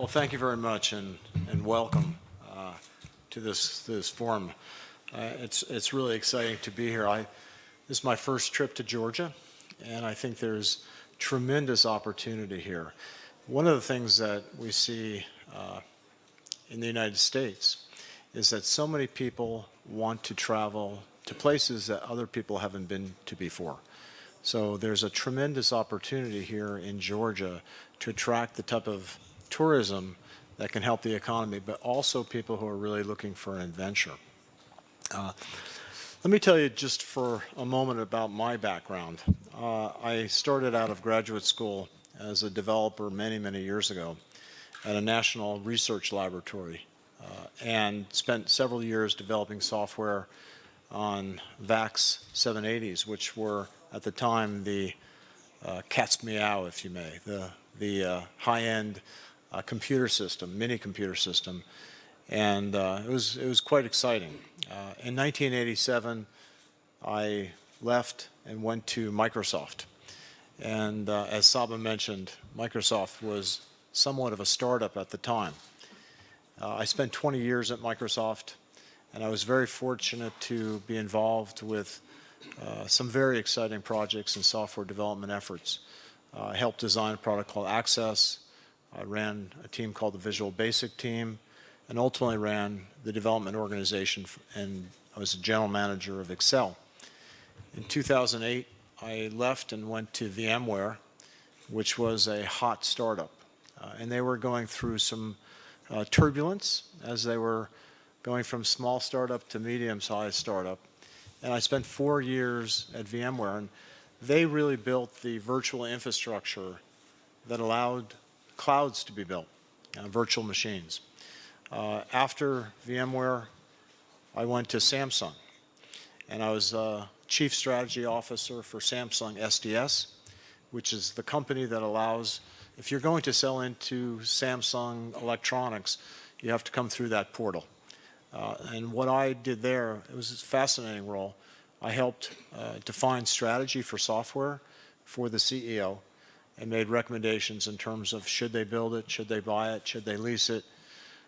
Well, thank you very much, and welcome to this forum. It's really exciting to be here. This is my first trip to Georgia, and I think there's tremendous opportunity here. One of the things that we see in the United States is that so many people want to travel to places that other people haven't been to before. So there's a tremendous opportunity here in Georgia to attract the type of tourism that can help the economy, but also people who are really looking for an adventure. Let me tell you just for a moment about my background. I started out of graduate school as a developer many, many years ago at a national research laboratory and spent several years developing software on VAX 780s, which were at the time the cat's meow, if you may, the high-end computer system, mini computer system, and it was quite exciting. In 1987, I left and went to Microsoft, and as Saba mentioned, Microsoft was somewhat of a startup at the time. I spent 20 years at Microsoft, and I was very fortunate to be involved with some very exciting projects and software development efforts. I helped design a product called Access. I ran a team called the Visual Basic team, and ultimately ran the development organization, and I was a general manager of Excel. In 2008, I left and went to VMware, which was a hot startup. And they were going through some turbulence as they were going from small startup to medium-sized startup. And I spent 4 years at VMware, and they really built the virtual infrastructure that allowed clouds to be built, virtual machines. After VMware, I went to Samsung, and I was Chief Strategy Officer for Samsung SDS, which is the company that allows, if you're going to sell into Samsung electronics, you have to come through that portal. And what I did there, it was a fascinating role. I helped define strategy for software for the CEO and made recommendations in terms of should they build it, should they buy it, should they lease it,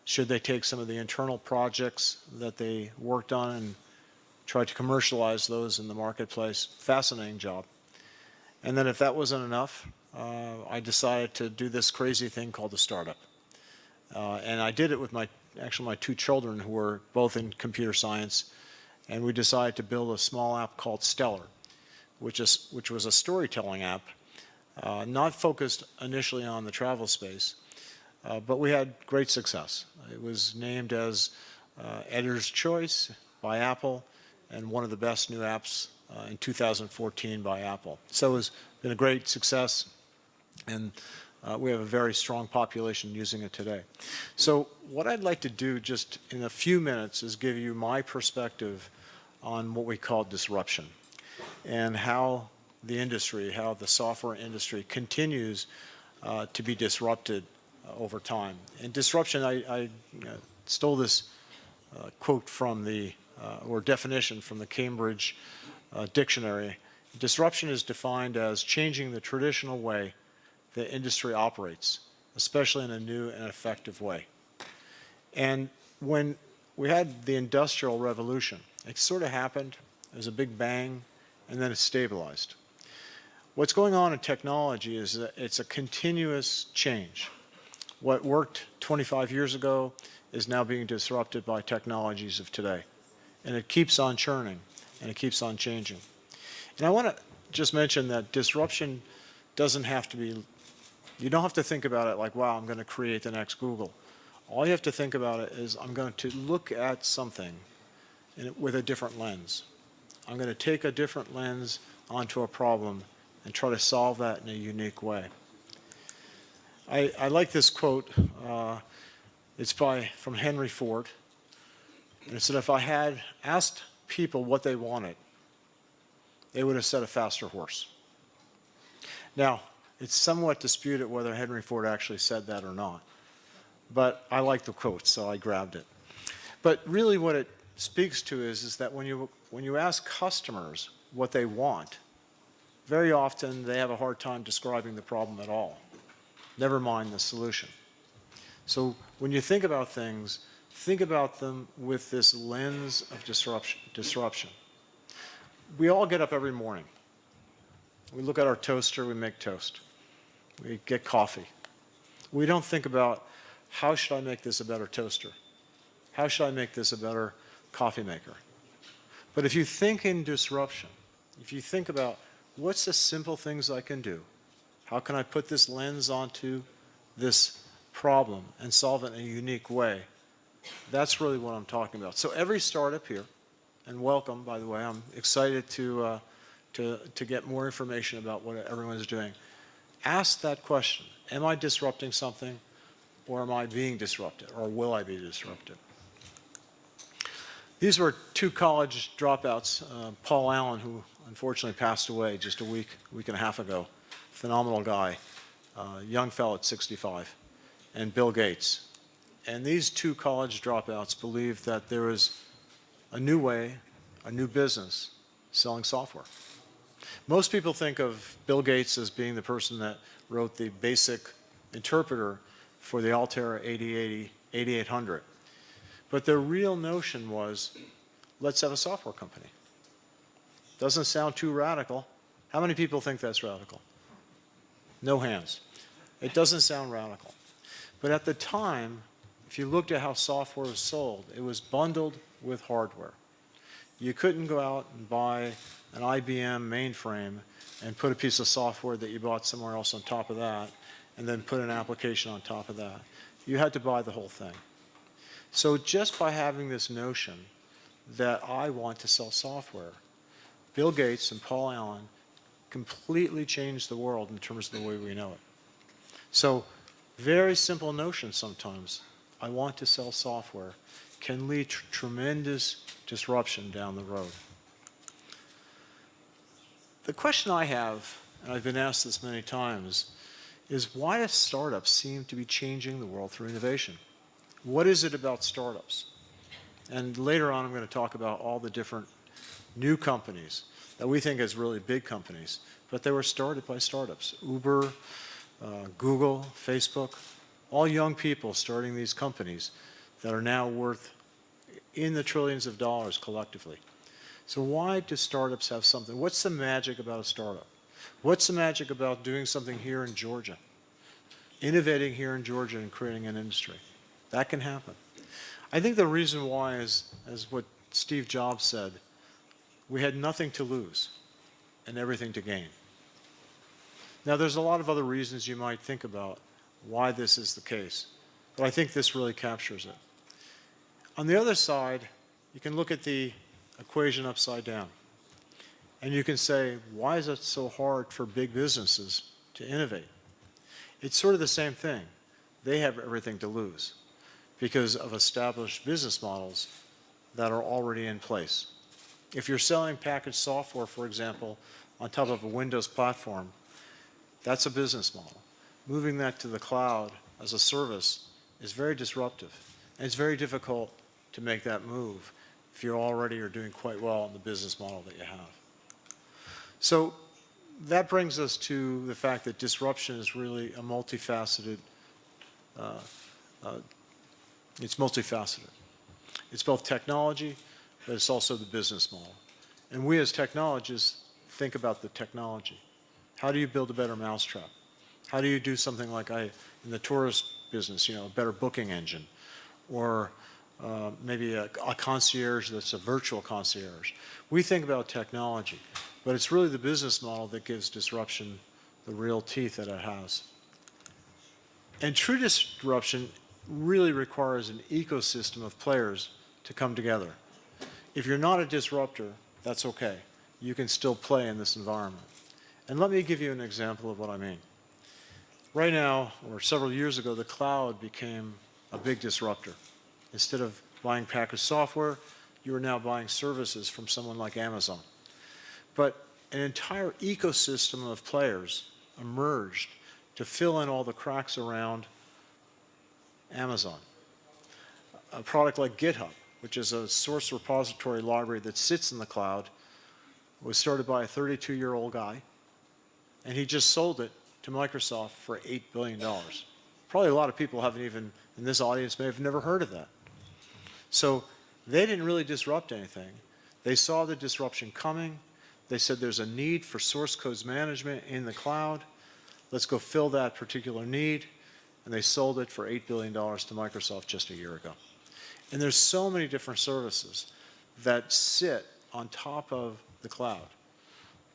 should they take some of the internal projects that they worked on and try to commercialize those in the marketplace. Fascinating job. And then if that wasn't enough, I decided to do this crazy thing called a startup. And I did it with my 2 children who were both in computer science, and we decided to build a small app called Stellar, which was a storytelling app, not focused initially on the travel space, but we had great success. It was named as Editor's Choice by Apple and one of the best new apps in 2014 by Apple. So it's been a great success, and we have a very strong population using it today. So what I'd like to do just in a few minutes is give you my perspective on what we call disruption and how the industry, how the software industry continues to be disrupted over time. And disruption, I stole this quote from or definition from the Cambridge Dictionary. Disruption is defined as changing the traditional way the industry operates, especially in a new and effective way. And when we had the Industrial Revolution, it sort of happened, it was a big bang, and then it stabilized. What's going on in technology is that it's a continuous change. What worked 25 years ago is now being disrupted by technologies of today. And it keeps on churning, and it keeps on changing. And I want to just mention that disruption doesn't have to be, you don't have to think about it like, wow, I'm going to create the next Google. All you have to think about it is I'm going to look at something with a different lens. I'm going to take a different lens onto a problem and try to solve that in a unique way. I like this quote. It's from Henry Ford. And it said, if I had asked people what they wanted, they would have said a faster horse. Now, it's somewhat disputed whether Henry Ford actually said that or not. But I like the quote, so I grabbed it. But really what it speaks to is that when you ask customers what they want, very often they have a hard time describing the problem at all, never mind the solution. So when you think about things, think about them with this lens of disruption. We all get up every morning. We look at our toaster, we make toast. We get coffee. We don't think about, how should I make this a better toaster? How should I make this a better coffee maker? But if you think in disruption, if you think about, what's the simple things I can do? How can I put this lens onto this problem and solve it in a unique way? That's really what I'm talking about. So every startup here, and welcome, by the way, I'm excited to get more information about what everyone's doing. Ask that question. Am I disrupting something, or am I being disrupted, or will I be disrupted? These were two college dropouts, Paul Allen, who unfortunately passed away just a week and a half ago, phenomenal guy, young fellow at 65, and Bill Gates. And these two college dropouts believed that there was a new way, a new business, selling software. Most people think of Bill Gates as being the person that wrote the basic interpreter for the Altair 8800. But their real notion was, let's have a software company. Doesn't sound too radical. How many people think that's radical? No hands. It doesn't sound radical. But at the time, if you looked at how software was sold, it was bundled with hardware. You couldn't go out and buy an IBM mainframe and put a piece of software that you bought somewhere else on top of that, and then put an application on top of that. You had to buy the whole thing. So just by having this notion that I want to sell software, Bill Gates and Paul Allen completely changed the world in terms of the way we know it. So very simple notion sometimes. I want to sell software can lead to tremendous disruption down the road. The question I have, and I've been asked this many times, is why do startups seem to be changing the world through innovation? What is it about startups? And later on, I'm going to talk about all the different new companies that we think as really big companies, but they were started by startups. Uber, Google, Facebook, all young people starting these companies that are now worth in the trillions of dollars collectively. So why do startups have something? What's the magic about a startup? What's the magic about doing something here in Georgia? Innovating here in Georgia and creating an industry. That can happen. I think the reason why is, as what Steve Jobs said, we had nothing to lose and everything to gain. Now, there's a lot of other reasons you might think about why this is the case, but I think this really captures it. On the other side, you can look at the equation upside down, and you can say, why is it so hard for big businesses to innovate? It's sort of the same thing. They have everything to lose because of established business models that are already in place. If you're selling packaged software, for example, on top of a Windows platform, that's a business model. Moving that to the cloud as a service is very disruptive, and it's very difficult to make that move if you already are doing quite well in the business model that you have. So that brings us to the fact that disruption is really a multifaceted, it's multifaceted. It's both technology, but it's also the business model. And we as technologists think about the technology. How do you build a better mousetrap? How do you do something like in the tourist business, a better booking engine, or maybe a concierge that's a virtual concierge? We think about technology, but it's really the business model that gives disruption the real teeth that it has. And true disruption really requires an ecosystem of players to come together. If you're not a disruptor, that's okay. You can still play in this environment. And let me give you an example of what I mean. Right now, or several years ago, the cloud became a big disruptor. Instead of buying packaged software, you are now buying services from someone like Amazon. But an entire ecosystem of players emerged to fill in all the cracks around Amazon. A product like GitHub, which is a source repository library that sits in the cloud, was started by a 32-year-old guy, and he just sold it to Microsoft for $8 billion. Probably a lot of people haven't even, in this audience, may have never heard of that. So they didn't really disrupt anything. They saw the disruption coming. They said there's a need for source codes management in the cloud. Let's go fill that particular need. And they sold it for $8 billion to Microsoft just a year ago. And there's so many different services that sit on top of the cloud.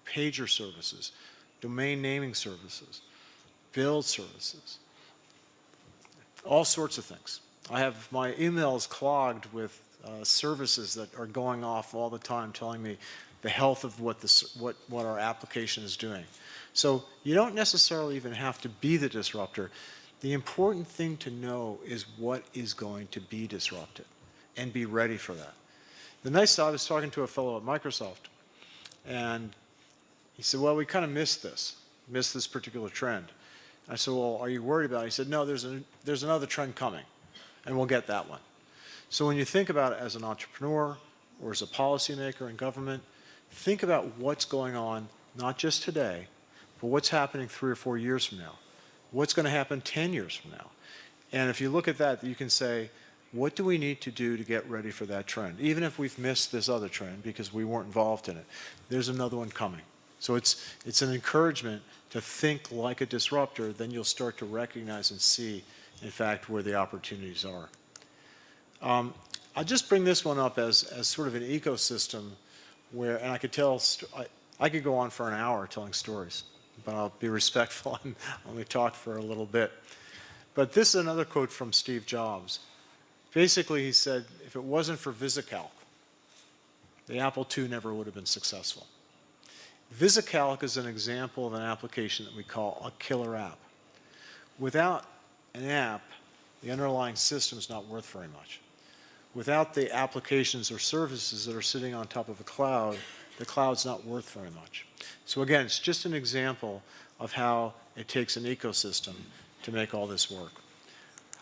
Pager services, domain naming services, build services, all sorts of things. I have my emails clogged with services that are going off all the time telling me the health of what our application is doing. So you don't necessarily even have to be the disruptor. The important thing to know is what is going to be disrupted and be ready for that. I was talking to a fellow at Microsoft, and he said, well, we kind of missed this particular trend. I said, well, are you worried about it? He said, no, there's another trend coming, and we'll get that one. So when you think about it as an entrepreneur or as a policymaker in government, think about what's going on, not just today, but what's happening 3 or 4 years from now. What's going to happen 10 years from now? And if you look at that, you can say, what do we need to do to get ready for that trend? Even if we've missed this other trend because we weren't involved in it, there's another one coming. So it's an encouragement to think like a disruptor, then you'll start to recognize and see, in fact, where the opportunities are. I'll just bring this one up as sort of an ecosystem where, and I could I could go on for an hour telling stories, but I'll be respectful and only talk for a little bit. But this is another quote from Steve Jobs. Basically, he said, if it wasn't for VisiCalc, the Apple II never would have been successful. VisiCalc is an example of an application that we call a killer app. Without an app, the underlying system is not worth very much. Without the applications or services that are sitting on top of the cloud's not worth very much. So again, it's just an example of how it takes an ecosystem to make all this work.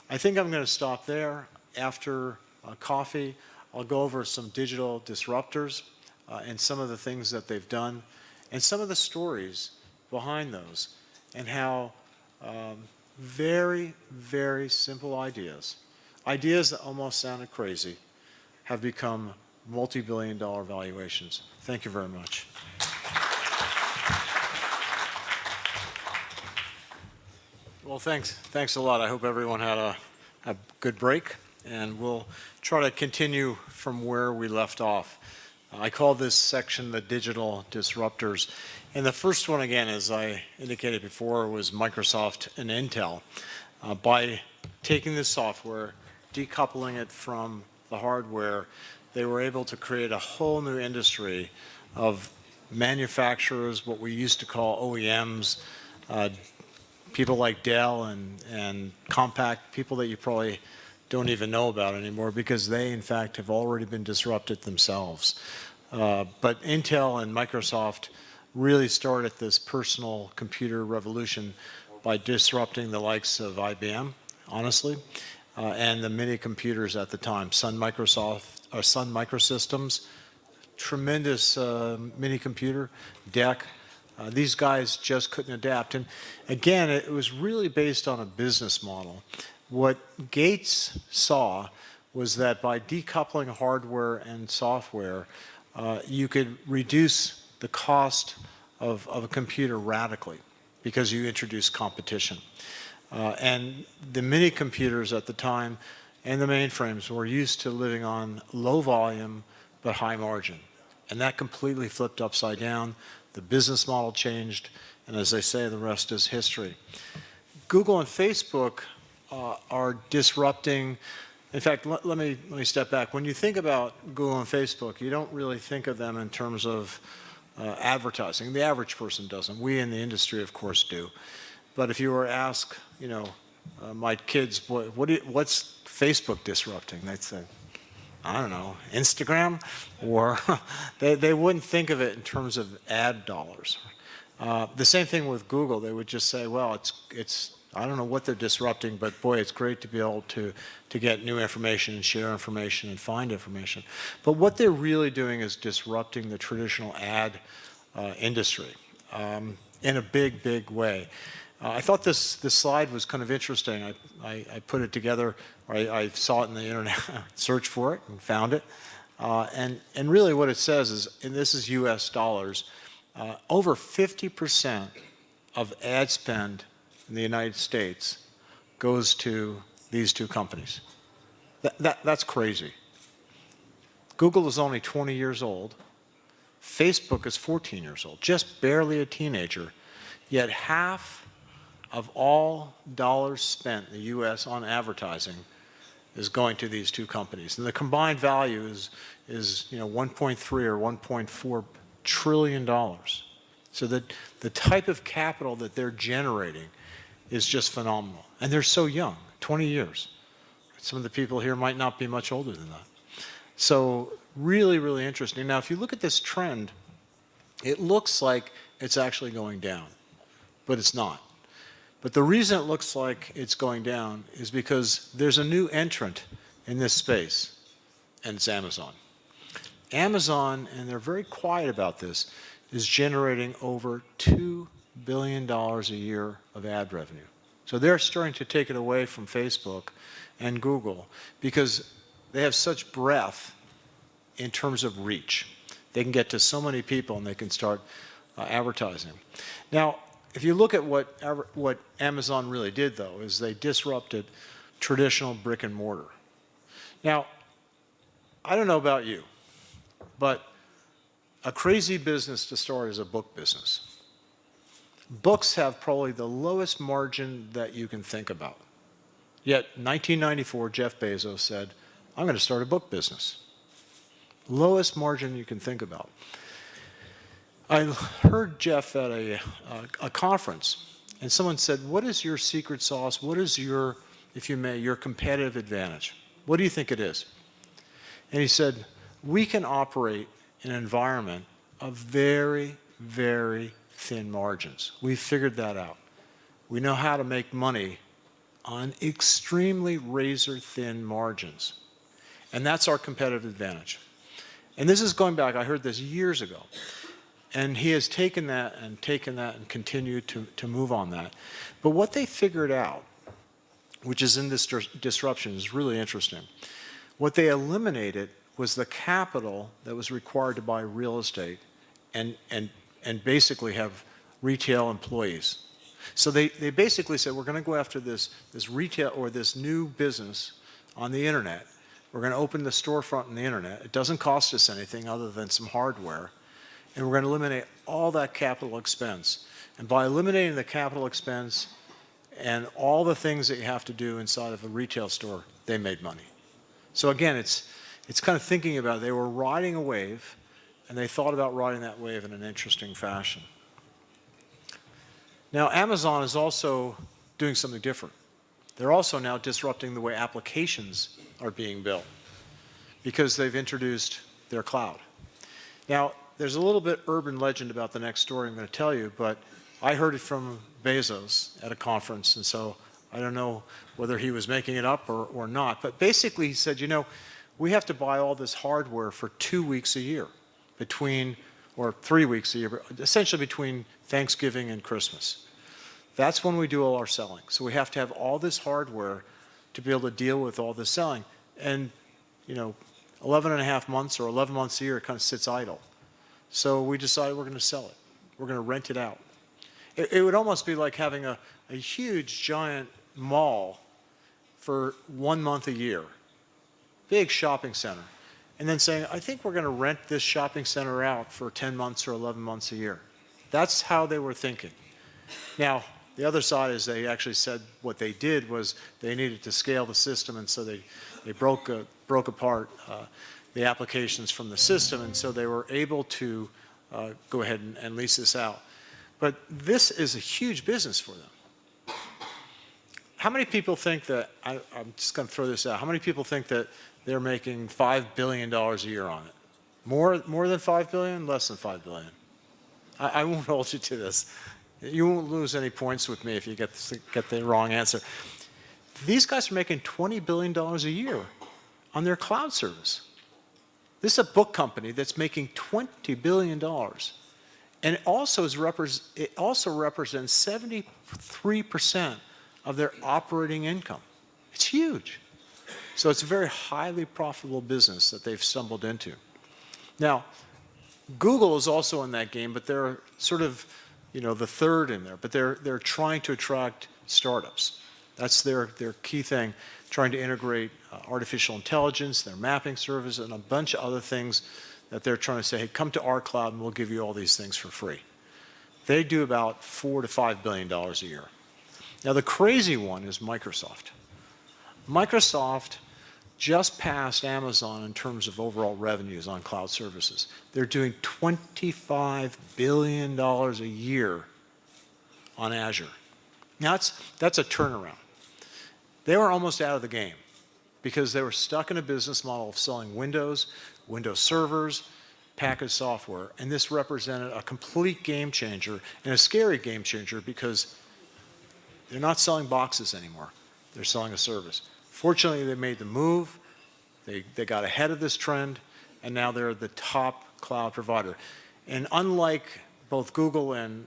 I think I'm going to stop there. After coffee, I'll go over some digital disruptors and some of the things that they've done and some of the stories behind those and how very, very simple ideas that almost sounded crazy, have become multi-billion-dollar valuations. Thank you very much. Well, thanks a lot. I hope everyone had a good break, and we'll try to continue from where we left off. I call this section the digital disruptors. And the first one, again, as I indicated before, was Microsoft and Intel. By taking the software, decoupling it from the hardware, they were able to create a whole new industry of manufacturers, what we used to call OEMs, people like Dell and Compaq, people that you probably don't even know about anymore because they, in fact, have already been disrupted themselves. But Intel and Microsoft really started this personal computer revolution by disrupting the likes of IBM, honestly, and the mini computers at the time. Sun Microsystems, tremendous mini computer, DEC. These guys just couldn't adapt. And again, it was really based on a business model. What Gates saw was that by decoupling hardware and software, you could reduce the cost of a computer radically because you introduce competition. And the mini computers at the time and the mainframes were used to living on low volume but high margin. And that completely flipped upside down. The business model changed, and as I say, the rest is history. Google and Facebook are disrupting. In fact, let me step back. When you think about Google and Facebook, you don't really think of them in terms of advertising. The average person doesn't. We in the industry, of course, do. But if you were asked, my kids, what's Facebook disrupting? They'd say, I don't know, Instagram? Or they wouldn't think of it in terms of ad dollars. The same thing with Google. They would just say, well, it's I don't know what they're disrupting, but boy, it's great to be able to get new information and share information and find information. But what they're really doing is disrupting the traditional ad industry in a big, big way. I thought this slide was kind of interesting. I put it together, or I saw it in the internet, searched for it and found it. And really what it says is, and this is US dollars, over 50% of ad spend in the United States goes to these two companies. That's crazy. Google is only 20 years old. Facebook is 14 years old, just barely a teenager, yet half of all dollars spent in the US on advertising is going to these two companies. And the combined value is 1.3 or 1.4 trillion dollars. So that the type of capital that they're generating is just phenomenal. And they're so young, 20 years. Some of the people here might not be much older than that. So really, really interesting. Now, if you look at this trend, it looks like it's actually going down, but it's not. But the reason it looks like it's going down is because there's a new entrant in this space, and it's Amazon. Amazon, and they're very quiet about this, is generating over $2 billion a year of ad revenue. So they're starting to take it away from Facebook and Google because they have such breadth in terms of reach. They can get to so many people and they can start advertising. Now, if you look at what Amazon really did, though, is they disrupted traditional brick and mortar. Now, I don't know about you, but a crazy business to start is a book business. Books have probably the lowest margin that you can think about. Yet, 1994, Jeff Bezos said, I'm going to start a book business. Lowest margin you can think about. I heard Jeff at a conference, and someone said, what is your secret sauce? What is your, if you may, your competitive advantage? What do you think it is? And he said, we can operate in an environment of very, very thin margins. We've figured that out. We know how to make money on extremely razor-thin margins. And that's our competitive advantage. And this is going back, I heard this years ago. And he has taken that and continued to move on that. But what they figured out, which is in this disruption, is really interesting. What they eliminated was the capital that was required to buy real estate and basically have retail employees. So they basically said, we're going to go after this retail or this new business on the internet. We're going to open the storefront on the internet. It doesn't cost us anything other than some hardware. And we're going to eliminate all that capital expense. And by eliminating the capital expense and all the things that you have to do inside of a retail store, they made money. So again, it's kind of thinking about it. They were riding a wave, and they thought about riding that wave in an interesting fashion. Now, Amazon is also doing something different. They're also now disrupting the way applications are being built because they've introduced their cloud. Now, there's a little bit urban legend about the next story I'm going to tell you, but I heard it from Bezos at a conference, and so I don't know whether he was making it up or not. But basically, he said, we have to buy all this hardware for 2 weeks a year, or 3 weeks a year, but essentially between Thanksgiving and Christmas. That's when we do all our selling. So we have to have all this hardware to be able to deal with all this selling. And 11 and a half months or 11 months a year, it kind of sits idle. So we decided we're going to sell it. We're going to rent it out. It would almost be like having a huge, giant mall for 1 month a year, big shopping center, and then saying, I think we're going to rent this shopping center out for 10 months or 11 months a year. That's how they were thinking. Now, the other side is they actually said what they did was they needed to scale the system, and so they broke apart the applications from the system, and so they were able to go ahead and lease this out. But this is a huge business for them. How many people think that, I'm just going to throw this out, how many people think that they're making $5 billion a year on it? More than $5 billion? Less than $5 billion? I won't hold you to this. You won't lose any points with me if you get the wrong answer. These guys are making $20 billion a year on their cloud service. This is a book company that's making $20 billion. And it also represents 73% of their operating income. It's huge. So it's a very highly profitable business that they've stumbled into. Now, Google is also in that game, but they're sort of, the third in there. But they're trying to attract startups. That's their key thing, trying to integrate artificial intelligence, their mapping service, and a bunch of other things that they're trying to say, hey, come to our cloud and we'll give you all these things for free. They do about $4 to $5 billion a year. Now, the crazy one is Microsoft. Microsoft just passed Amazon in terms of overall revenues on cloud services. They're doing $25 billion a year on Azure. Now, that's a turnaround. They were almost out of the game because they were stuck in a business model of selling Windows servers, packaged software, and this represented a complete game changer and a scary game changer because they're not selling boxes anymore. They're selling a service. Fortunately, they made the move. They got ahead of this trend, and now they're the top cloud provider. And unlike both Google and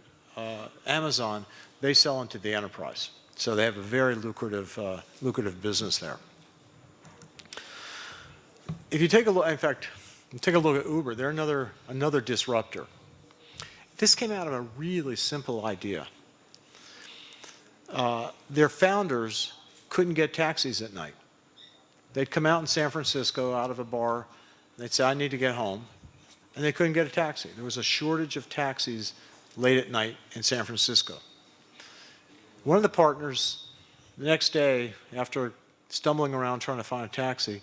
Amazon, they sell into the enterprise. So they have a very lucrative business there. If you take a look, in fact, take a look at Uber. They're another disruptor. This came out of a really simple idea. Their founders couldn't get taxis at night. They'd come out in San Francisco out of a bar. They'd say, I need to get home. And they couldn't get a taxi. There was a shortage of taxis late at night in San Francisco. One of the partners, the next day, after stumbling around trying to find a taxi,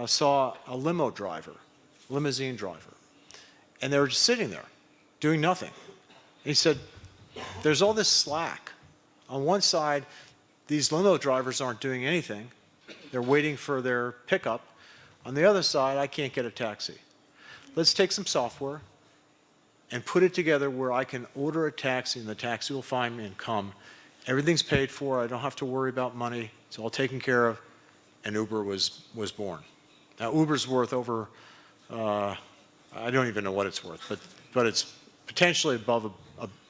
saw a limousine driver. And they were just sitting there, doing nothing. He said, there's all this slack. On one side, these limo drivers aren't doing anything. They're waiting for their pickup. On the other side, I can't get a taxi. Let's take some software and put it together where I can order a taxi and the taxi will find me and come. Everything's paid for. I don't have to worry about money. It's all taken care of. And Uber was born. Now, Uber's worth over, I don't even know what it's worth, but it's potentially above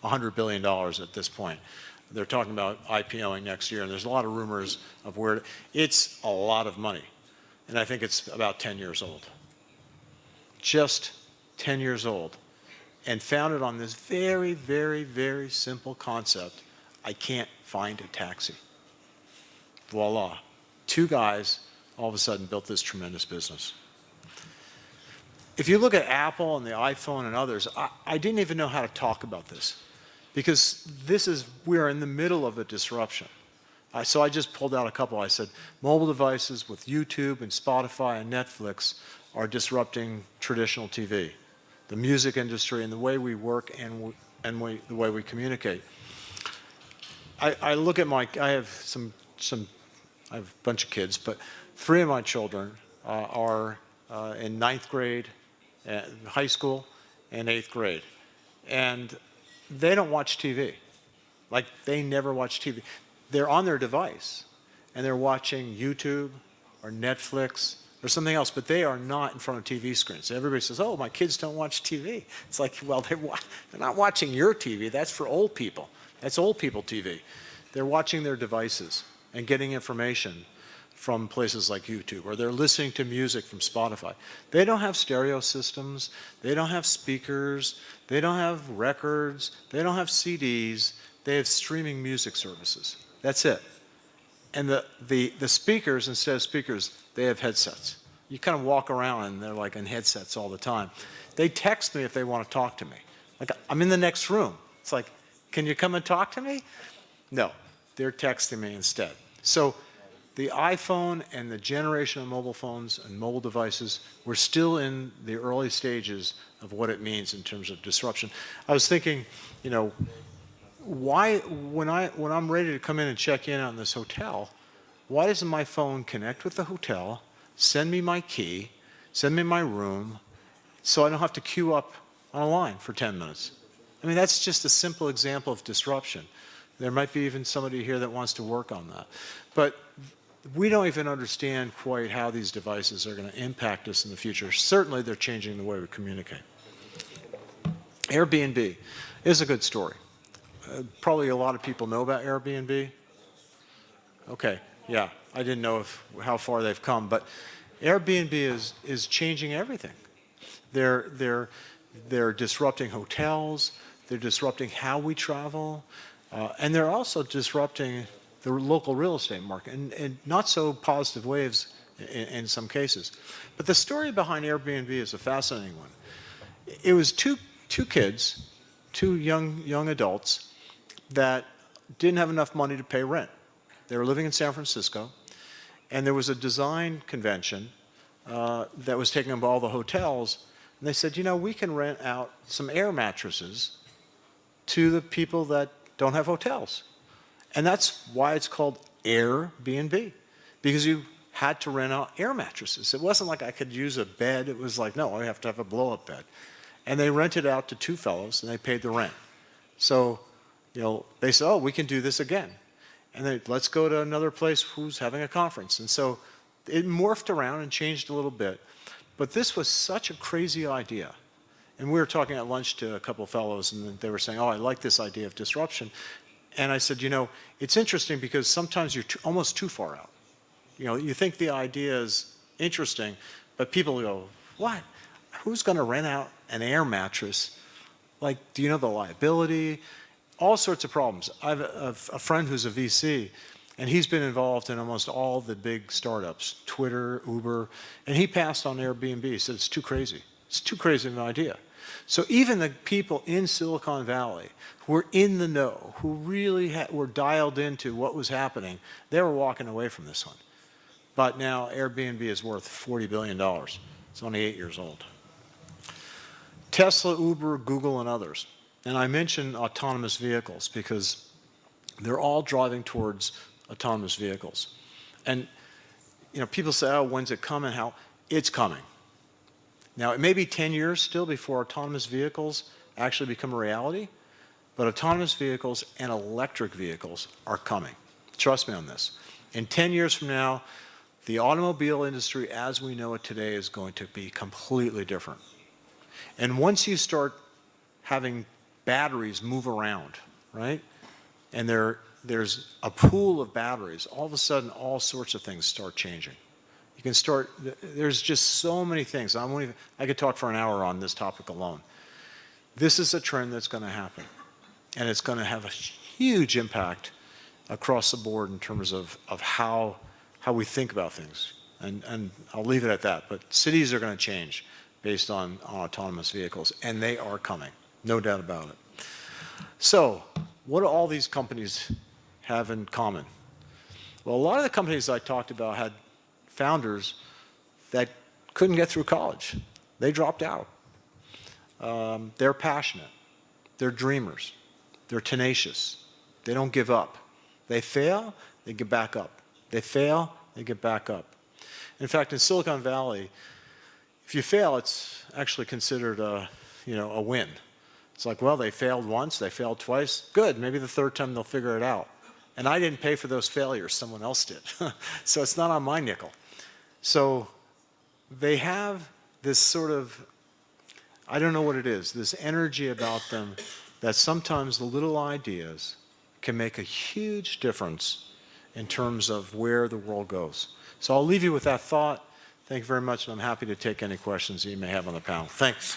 $100 billion at this point. They're talking about IPOing next year, and there's a lot of rumors of where it's a lot of money. And I think it's about 10 years old. Just 10 years old. And founded on this very, very, very simple concept, I can't find a taxi. Voila. Two guys all of a sudden built this tremendous business. If you look at Apple and the iPhone and others, I didn't even know how to talk about this. Because we're in the middle of a disruption. So I just pulled out a couple. I said, mobile devices with YouTube and Spotify and Netflix are disrupting traditional TV, the music industry and the way we work and the way we communicate. I look at I have a bunch of kids, but 3 of my children are in 9th grade, high school, and 8th grade. And they don't watch TV. Like, they never watch TV. They're on their device, and they're watching YouTube or Netflix or something else, but they are not in front of TV screens. So everybody says, oh, my kids don't watch TV. It's like, well, they're not watching your TV. That's for old people. That's old people TV. They're watching their devices and getting information from places like YouTube, or they're listening to music from Spotify. They don't have stereo systems, they don't have speakers, they don't have records, they don't have CDs, they have streaming music services. That's it. And the speakers, instead of speakers, they have headsets. You kind of walk around and they're like in headsets all the time. They text me if they want to talk to me. Like, I'm in the next room. It's like, can you come and talk to me? No, they're texting me instead. So the iPhone and the generation of mobile phones and mobile devices, we're still in the early stages of what it means in terms of disruption. I was thinking, why, when I'm ready to come in and check in on this hotel, why doesn't my phone connect with the hotel, send me my key, send me my room, so I don't have to queue up on a line for 10 minutes? I mean, that's just a simple example of disruption. There might be even somebody here that wants to work on that. But we don't even understand quite how these devices are going to impact us in the future. Certainly, they're changing the way we communicate. Airbnb is a good story. Probably a lot of people know about Airbnb. Okay, yeah, I didn't know how far they've come, but Airbnb is changing everything. They're disrupting hotels, they're disrupting how we travel, and they're also disrupting the local real estate market in not so positive ways in some cases. But the story behind Airbnb is a fascinating one. It was two kids, two young adults that didn't have enough money to pay rent. They were living in San Francisco, and there was a design convention that was taking them to all the hotels, and they said, you know, we can rent out some air mattresses to the people that don't have hotels. And that's why it's called Airbnb, because you had to rent out air mattresses. It wasn't like I could use a bed. It was like, no, I have to have a blow-up bed. And they rented out to two fellows, and they paid the rent. So, you know, they said, oh, we can do this again. And let's go to another place who's having a conference. And so it morphed around and changed a little bit. But this was such a crazy idea. And we were talking at lunch to a couple of fellows, and they were saying, oh, I like this idea of disruption. And I said, you know, it's interesting because sometimes you're almost too far out. You know, you think the idea is interesting, but people go, what? Who's going to rent out an air mattress? Like, do you know the liability? All sorts of problems. I have a friend who's a VC, and he's been involved in almost all the big startups, Twitter, Uber, and he passed on Airbnb. He said, it's too crazy. It's too crazy of an idea. So even the people in Silicon Valley who were in the know, who really were dialed into what was happening, they were walking away from this one. But now Airbnb is worth $40 billion. It's only 8 years old. Tesla, Uber, Google, and others. And I mention autonomous vehicles because they're all driving towards autonomous vehicles. And you know, people say, oh, when's it coming? How? It's coming. Now, it may be 10 years still before autonomous vehicles actually become a reality, but autonomous vehicles and electric vehicles are coming. Trust me on this. In 10 years from now, the automobile industry as we know it today is going to be completely different. And once you start having batteries move around, right? And there's a pool of batteries, all of a sudden all sorts of things start changing. You can start, there's just so many things. I could talk for an hour on this topic alone. This is a trend that's going to happen. And it's going to have a huge impact across the board in terms of how we think about things. And I'll leave it at that. But cities are going to change based on autonomous vehicles. And they are coming. No doubt about it. So what do all these companies have in common? Well, a lot of the companies I talked about had founders that couldn't get through college. They dropped out. They're passionate. They're dreamers. They're tenacious. They don't give up. They fail, they get back up. They fail, they get back up. In fact, in Silicon Valley, if you fail, it's actually considered a win. It's like, well, they failed once, they failed twice. Good, maybe the third time they'll figure it out. And I didn't pay for those failures, someone else did. So it's not on my nickel. So they have this sort of, I don't know what it is, this energy about them that sometimes the little ideas can make a huge difference in terms of where the world goes. So I'll leave you with that thought. Thank you very much, and I'm happy to take any questions that you may have on the panel. Thanks.